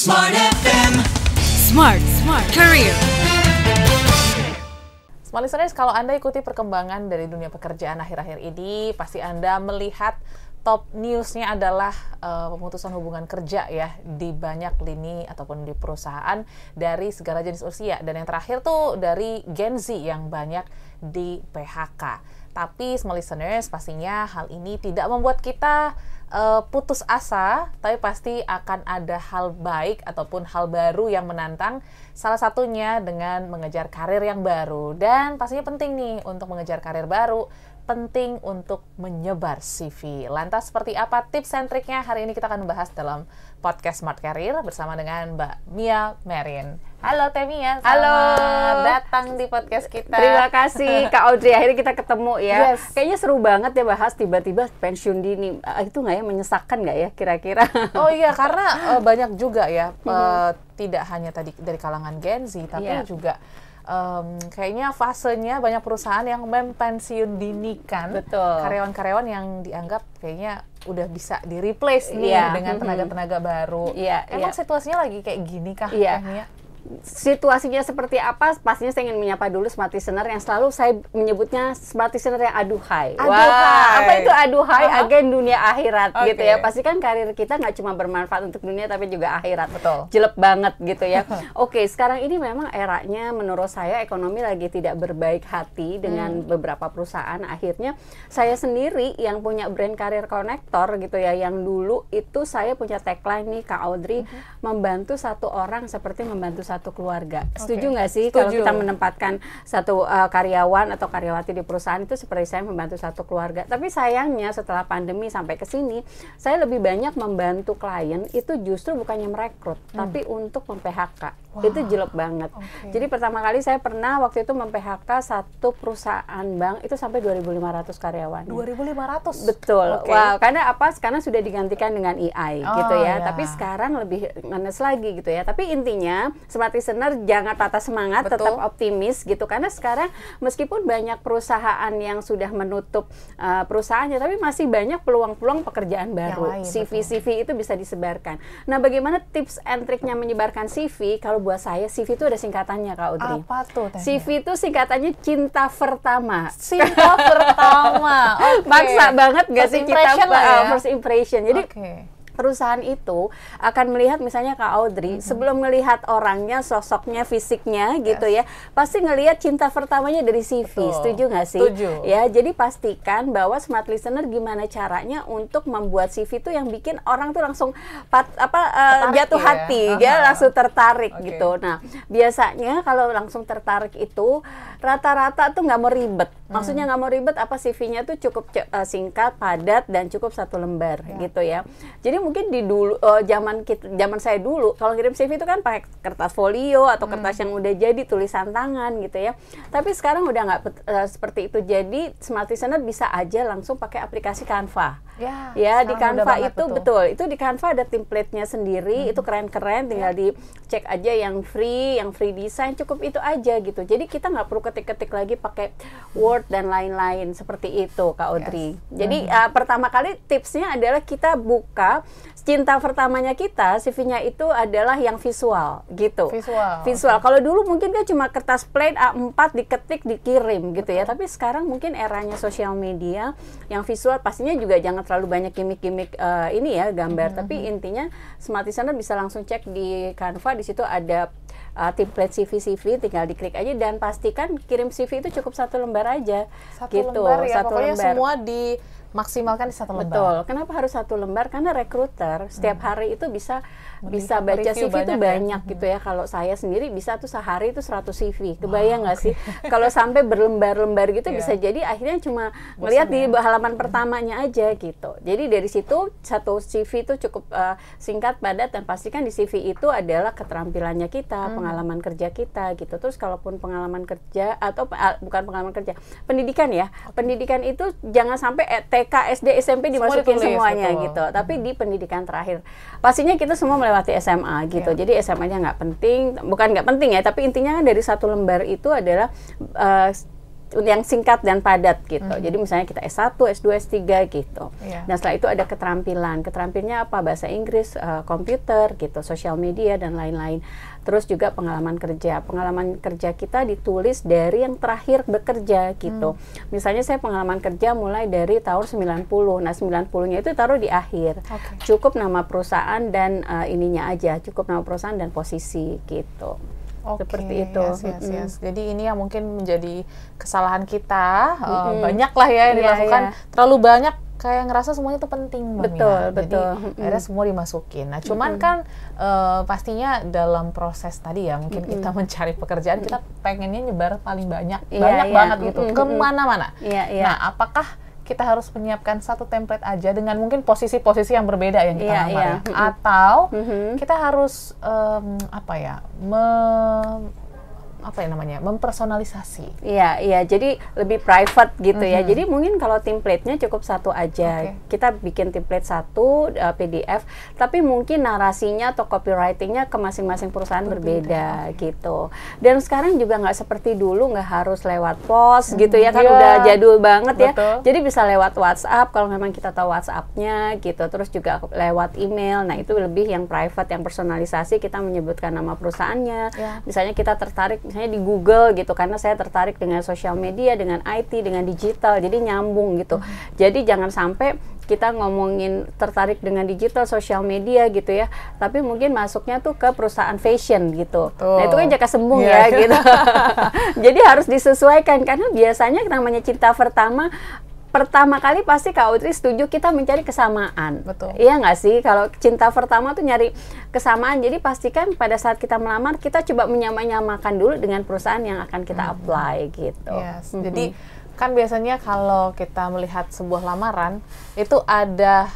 Smart FM. Smart Career. Smart listeners, kalau Anda ikuti perkembangan dari dunia pekerjaan akhir-akhir ini, pasti Anda melihat top news-nya adalah pemutusan hubungan kerja ya di banyak lini ataupun di perusahaan dari segala jenis usia. Dan yang terakhir tuh dari Gen Z yang banyak di PHK. Tapi small listeners, pastinya hal ini tidak membuat kita putus asa, tapi pasti akan ada hal baik ataupun hal baru yang menantang. Salah satunya dengan mengejar karir yang baru. Dan pastinya penting nih untuk mengejar karir baru, penting untuk menyebar CV. Lantas seperti apa tips and triknya? Hari ini kita akan bahas dalam podcast Smart Career bersama dengan Mbak Mia Merin. Halo Teh Mia, selamat datang di podcast kita. Terima kasih Kak Audrey, akhirnya kita ketemu ya. Yes. Kayaknya seru banget ya bahas tiba-tiba pensiun dini. Itu nggak ya, menyesakan nggak ya kira-kira? Oh iya, karena banyak juga ya, tidak hanya tadi dari kalangan Gen Z, tapi juga kayaknya fasenya banyak perusahaan yang mempensiun dinikan karyawan-karyawan yang dianggap kayaknya udah bisa di-replace nih dengan tenaga-tenaga baru. Emang situasinya lagi kayak gini kah? Situasinya seperti apa? Pastinya saya ingin menyapa dulu smart listener yang selalu saya menyebutnya smart listener yang aduhai. Apa itu aduhai? Agen dunia akhirat gitu ya. Pastikan karir kita nggak cuma bermanfaat untuk dunia tapi juga akhirat. Betul. Jelek banget gitu ya. Oke, sekarang ini memang eranya menurut saya ekonomi lagi tidak berbaik hati dengan beberapa perusahaan. Akhirnya saya sendiri yang punya brand Career Connector gitu ya, yang dulu itu saya punya tagline nih Kak Audrey, membantu satu orang seperti membantu satu keluarga. Setuju nggak sih kalau kita menempatkan satu karyawan atau karyawati di perusahaan itu seperti saya membantu satu keluarga? Tapi sayangnya setelah pandemi sampai ke sini, saya lebih banyak membantu klien itu justru bukannya merekrut, tapi untuk mem-PHK. Itu jelek banget. Jadi pertama kali saya pernah waktu itu mem-PHK satu perusahaan bank itu sampai 2.500 karyawan. 2.500? Betul. Wow, karena apa? Karena sudah digantikan dengan AI gitu ya. Tapi sekarang lebih ngenes lagi gitu ya. Tapi intinya smart listener jangan patah semangat, tetap optimis gitu, karena sekarang meskipun banyak perusahaan yang sudah menutup perusahaannya, tapi masih banyak peluang-peluang pekerjaan baru. CV itu bisa disebarkan. Nah, bagaimana tips and triknya menyebarkan CV? Kalau buat saya CV itu ada singkatannya Kak Audrey. Apa tuh? CV itu singkatannya cinta pertama. Cinta pertama. Maksa banget gak sih kita first impression. Jadi perusahaan itu akan melihat misalnya Kak Audrey sebelum melihat orangnya, sosoknya, fisiknya gitu ya, pasti ngelihat cinta pertamanya dari CV. Setuju nggak sih? Setuju. Ya, jadi pastikan bahwa smart listener gimana caranya untuk membuat CV itu yang bikin orang tuh langsung jatuh hati, dia langsung tertarik gitu. Nah, biasanya kalau langsung tertarik itu rata-rata tuh nggak mau ribet. Maksudnya nggak mau ribet, apa CV-nya tuh cukup singkat, padat, dan cukup satu lembar gitu ya. Jadi mungkin di dulu zaman saya dulu kalau kirim CV itu kan pakai kertas folio atau kertas yang udah jadi tulisan tangan gitu ya. Tapi sekarang udah nggak seperti itu. Jadi smart listener bisa aja langsung pakai aplikasi Canva. Ya di Canva itu itu di Canva ada template-nya sendiri, itu keren-keren, tinggal dicek aja yang free design, cukup itu aja gitu. Jadi kita nggak perlu ketik-ketik lagi pakai Word dan lain-lain seperti itu Kak Audrey. Jadi pertama kali tipsnya adalah kita buka cinta pertamanya kita, CV-nya itu adalah yang visual gitu. Visual. Kalau dulu mungkin kan cuma kertas plain A4 diketik dikirim gitu ya. Tapi sekarang mungkin eranya sosial media yang visual, pastinya juga jangan terlalu banyak gimmick-gimmick ini ya gambar. Tapi intinya smart listener bisa langsung cek di Canva, di situ ada template CV, tinggal diklik aja dan pastikan kirim CV itu cukup satu lembar aja. Satu lembar ya, pokoknya semua dimaksimalkan di satu lembar. Betul. Kenapa harus satu lembar? Karena rekruter setiap hari itu bisa baca CV itu banyak gitu ya. Kalau saya sendiri bisa tuh sehari itu 100 CV. Kebayang nggak sih? Kalau sampai berlembar-lembar gitu bisa jadi akhirnya cuma melihat di halaman pertamanya aja gitu. Jadi dari situ satu CV itu cukup singkat, padat, dan pastikan di CV itu adalah keterampilannya kita, pengalaman kerja kita gitu. Terus kalaupun pengalaman kerja atau bukan pengalaman kerja, pendidikan ya. Pendidikan itu jangan sampai TK, SD, SMP dimasukin semuanya gitu. Tapi di pendidikan terakhir. Pastinya kita semua melewati SMA gitu. Jadi SMA-nya nggak penting, bukan nggak penting ya, tapi intinya dari satu lembar itu adalah yang singkat dan padat gitu. Jadi misalnya kita S1, S2, S3 gitu. Dan setelah itu ada keterampilan. Keterampilannya apa? Bahasa Inggris, komputer gitu, sosial media dan lain-lain. Terus juga pengalaman kerja. Pengalaman kerja kita ditulis dari yang terakhir bekerja gitu. Misalnya saya pengalaman kerja mulai dari tahun 90. Nah, 90-nya itu taruh di akhir. Cukup nama perusahaan dan ininya aja, cukup nama perusahaan dan posisi gitu. Seperti itu. Yes. Jadi ini yang mungkin menjadi kesalahan kita, banyak lah ya yang dilakukan, terlalu banyak kayak ngerasa semuanya itu penting Bang. Betul. Jadi akhirnya semua dimasukin. Nah cuman kan pastinya dalam proses tadi ya, mungkin kita mencari pekerjaan, kita pengennya nyebar paling banyak banget gitu, kemana-mana. Nah apakah kita harus menyiapkan satu template aja dengan mungkin posisi-posisi yang berbeda yang kita lamar, atau kita harus mempersonalisasi. Iya, jadi lebih private gitu ya. Jadi mungkin kalau template-nya cukup satu aja. Kita bikin template satu PDF, tapi mungkin narasinya atau copywriting-nya ke masing-masing perusahaan berbeda gitu. Dan sekarang juga nggak seperti dulu, nggak harus lewat pos gitu ya, kan udah jadul banget ya. Jadi bisa lewat WhatsApp kalau memang kita tahu WhatsApp-nya gitu. Terus juga lewat email. Nah, itu lebih yang private, yang personalisasi, kita menyebutkan nama perusahaannya. Misalnya kita tertarik misalnya di Google gitu, karena saya tertarik dengan sosial media, dengan IT, dengan digital, jadi nyambung gitu. Jadi jangan sampai kita ngomongin tertarik dengan digital, sosial media gitu ya, tapi mungkin masuknya tuh ke perusahaan fashion gitu. Nah itu kan jaka sembung ya gitu. Jadi harus disesuaikan, karena biasanya namanya cinta pertama kali pasti Kak Audrey setuju kita mencari kesamaan. Iya nggak sih? Kalau cinta pertama tuh nyari kesamaan, jadi pastikan pada saat kita melamar, kita coba menyamakan dulu dengan perusahaan yang akan kita apply gitu. Jadi kan biasanya kalau kita melihat sebuah lamaran, itu ada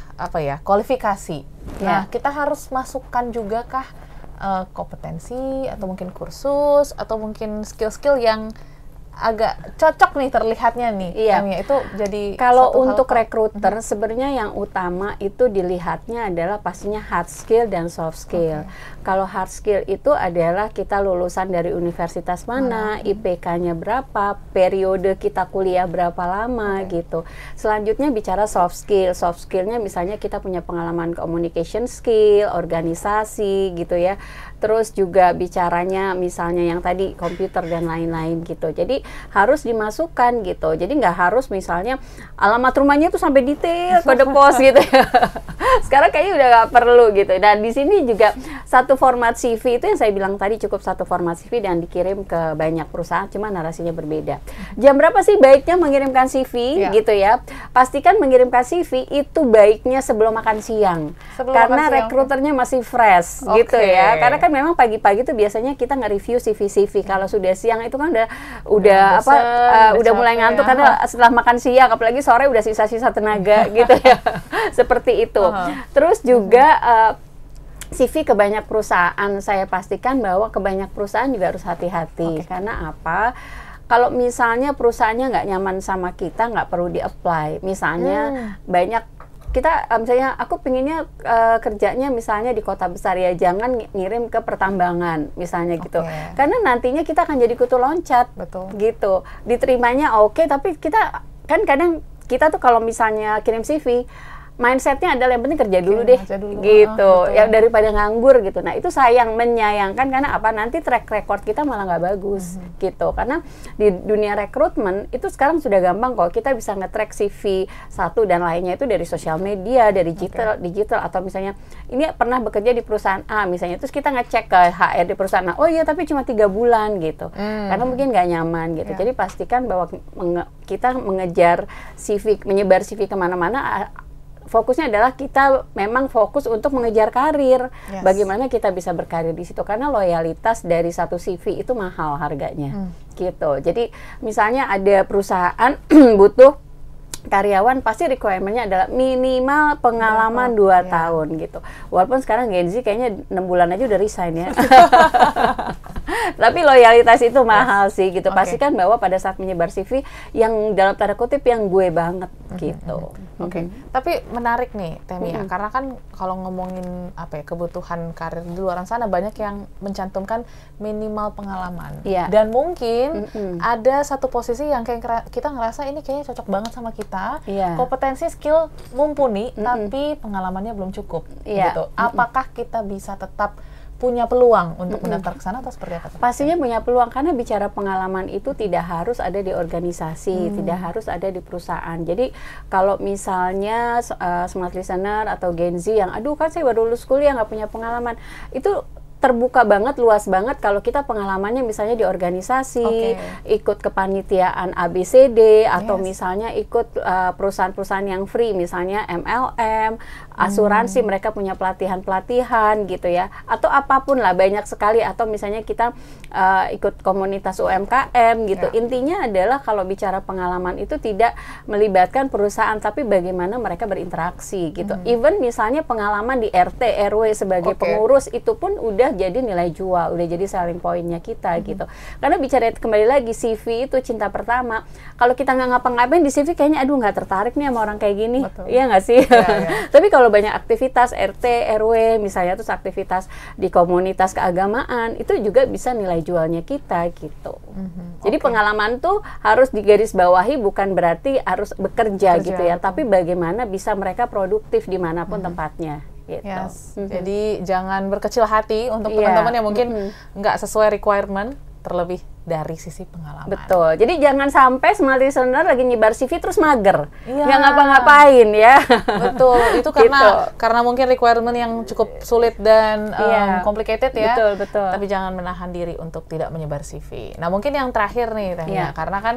kualifikasi. Nah, kita harus masukkan juga kah kompetensi, atau mungkin kursus, atau mungkin skill-skill yang agak cocok nih terlihatnya nih. Itu jadi kalau untuk recruiter sebenarnya yang utama itu dilihatnya adalah pastinya hard skill dan soft skill. Kalau hard skill itu adalah kita lulusan dari universitas mana, IPK-nya berapa, periode kita kuliah berapa lama gitu. Selanjutnya bicara soft skill. Soft skill-nya misalnya kita punya pengalaman communication skill, organisasi gitu ya. Terus juga bicaranya misalnya yang tadi komputer dan lain-lain gitu. Jadi harus dimasukkan gitu. Jadi nggak harus misalnya alamat rumahnya tuh sampai detail kode pos gitu ya. Sekarang kayaknya udah nggak perlu gitu. Dan di sini juga satu format CV itu yang saya bilang tadi, cukup satu format CV dan dikirim ke banyak perusahaan, cuma narasinya berbeda. Jam berapa sih baiknya mengirimkan CV gitu ya? Pastikan mengirimkan CV itu baiknya sebelum makan siang. Karena rekruternya masih fresh gitu ya. Karena kan memang pagi-pagi tuh biasanya kita nge-review CV. Kalau sudah siang itu kan udah mulai ngantuk karena setelah makan siang, apalagi sore udah sisa-sisa tenaga gitu ya. Seperti itu. Terus juga CV ke banyak perusahaan, saya pastikan bahwa ke banyak perusahaan juga harus hati-hati. Karena apa? Kalau misalnya perusahaannya nggak nyaman sama kita, nggak perlu di-apply. Misalnya banyak kita misalnya aku pinginnya kerjanya misalnya di kota besar, ya jangan ngirim ke pertambangan misalnya gitu, karena nantinya kita akan jadi kutu loncat gitu. Diterimanya tapi kita kan kadang kita tuh kalau misalnya kirim CV mindsetnya adalah yang penting kerja dulu deh gitu, ya daripada nganggur gitu. Nah itu menyayangkan karena apa, nanti track record kita malah nggak bagus gitu. Karena di dunia rekrutmen itu sekarang sudah gampang kok, kita bisa nge-track CV satu dan lainnya itu dari sosial media, dari digital, atau misalnya ini pernah bekerja di perusahaan A misalnya, terus kita ngecek ke HR di perusahaan A, oh iya tapi cuma 3 bulan gitu, karena mungkin nggak nyaman gitu. Jadi pastikan bahwa kita mengejar CV, menyebar CV kemana-mana, fokusnya adalah kita memang fokus untuk mengejar karir. Bagaimana kita bisa berkarir di situ, karena loyalitas dari satu CV itu mahal harganya gitu. Jadi misalnya ada perusahaan butuh karyawan, pasti requirement-nya adalah minimal pengalaman 2 tahun gitu. Walaupun sekarang Gen Z kayaknya 6 bulan aja udah resign ya. Tapi loyalitas itu mahal sih gitu. Pastikan bahwa pada saat menyebar CV yang dalam tanda kutip yang gue banget gitu. Tapi menarik nih Temi ya, karena kan kalau ngomongin kebutuhan karir di luar sana banyak yang mencantumkan minimal pengalaman. Dan mungkin ada satu posisi yang kayak kita ngerasa ini kayaknya cocok banget sama kita, kompetensi, skill mumpuni, tapi pengalamannya belum cukup gitu. Apakah kita bisa tetap punya peluang untuk mendaftar ke sana atau seperti apa? Pastinya punya peluang, karena bicara pengalaman itu tidak harus ada di organisasi, tidak harus ada di perusahaan. Jadi kalau misalnya smart listener atau Gen Z yang aduh kan saya baru lulus kuliah nggak punya pengalaman, itu terbuka banget, luas banget kalau kita pengalamannya misalnya di organisasi, ikut kepanitiaan ABCD, atau misalnya ikut perusahaan-perusahaan yang free, misalnya MLM, asuransi, mereka punya pelatihan-pelatihan gitu ya, atau apapun lah, banyak sekali, atau misalnya kita ikut komunitas UMKM gitu. Intinya adalah kalau bicara pengalaman itu tidak melibatkan perusahaan, tapi bagaimana mereka berinteraksi gitu. Even misalnya pengalaman di RT, RW sebagai pengurus, itu pun udah jadi nilai jual, udah jadi selling point-nya kita gitu. Karena bicara kembali lagi, CV itu cinta pertama. Kalau kita nggak ngapa-ngapain di CV, kayaknya aduh nggak tertarik nih sama orang kayak gini. Iya nggak sih? Tapi kalau banyak aktivitas RT, RW misalnya, terus aktivitas di komunitas keagamaan, itu juga bisa nilai jualnya kita gitu. Jadi pengalaman tuh harus digarisbawahi, bukan berarti harus bekerja gitu ya, tapi bagaimana bisa mereka produktif dimanapun tempatnya. Gitu. Jadi jangan berkecil hati untuk teman-teman yang mungkin nggak sesuai requirement, terlebih dari sisi pengalaman. Betul. Jadi jangan sampai smart listener lagi nyebar CV terus mager, nggak ngapa-ngapain ya. Betul. Itu karena mungkin requirement yang cukup sulit dan complicated ya. Betul. Tapi jangan menahan diri untuk tidak menyebar CV. Nah mungkin yang terakhir nih Tanya, karena kan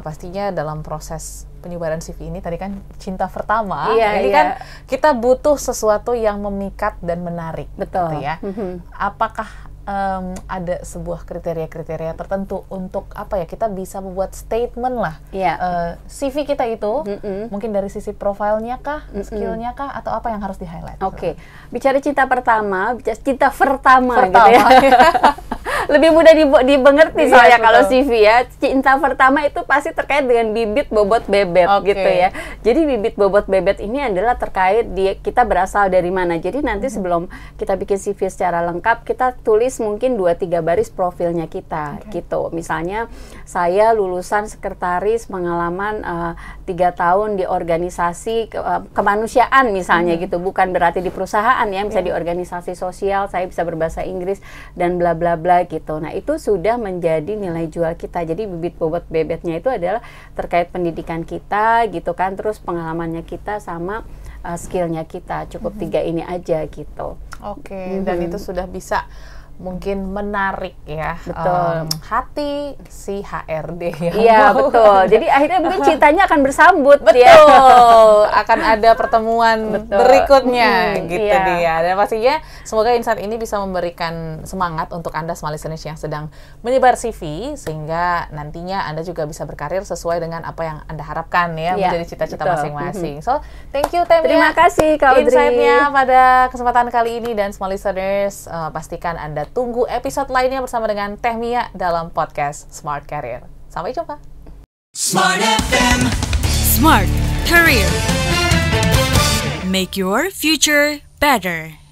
pastinya dalam proses penyebaran CV ini tadi kan cinta pertama, ini kan kita butuh sesuatu yang memikat dan menarik. Betul. Gitu ya. Apakah ada sebuah kriteria-kriteria tertentu untuk kita bisa membuat statement lah CV kita itu, mungkin dari sisi profilnya kah, skillnya kah, atau apa yang harus di-highlight? Bicara cinta pertama gitu ya. Lebih mudah dimengerti soalnya kalau CV ya. Cinta pertama itu pasti terkait dengan bibit bobot bebet gitu ya. Jadi bibit bobot bebet ini adalah terkait kita berasal dari mana. Jadi nanti sebelum kita bikin CV secara lengkap, kita tulis mungkin 2-3 baris profilnya kita gitu. Misalnya saya lulusan sekretaris, pengalaman 3 tahun di organisasi kemanusiaan misalnya gitu. Bukan berarti di perusahaan ya, misalnya di organisasi sosial, saya bisa berbahasa Inggris dan bla bla bla gitu. Nah, itu sudah menjadi nilai jual kita. Jadi bibit bobot bebetnya itu adalah terkait pendidikan kita gitu kan, terus pengalamannya kita sama skillnya kita. Cukup 3 ini aja gitu. Dan itu sudah bisa mungkin menarik ya hati si HRD ya. Iya betul. Jadi akhirnya mungkin cintanya akan bersambut. Akan ada pertemuan berikutnya gitu dia. Dan pastinya semoga insight ini bisa memberikan semangat untuk Anda smart listeners yang sedang menyebar CV, sehingga nantinya Anda juga bisa berkarir sesuai dengan apa yang Anda harapkan ya, menjadi cita-cita masing-masing. So, thank you Temi. Terima kasih Kak Audrey. Insight-nya pada kesempatan kali ini, dan smart listeners pastikan Anda tunggu episode lainnya bersama dengan Teh Mia dalam podcast Smart Career. Sampai jumpa. Smart FM. Smart Career. Make your future better.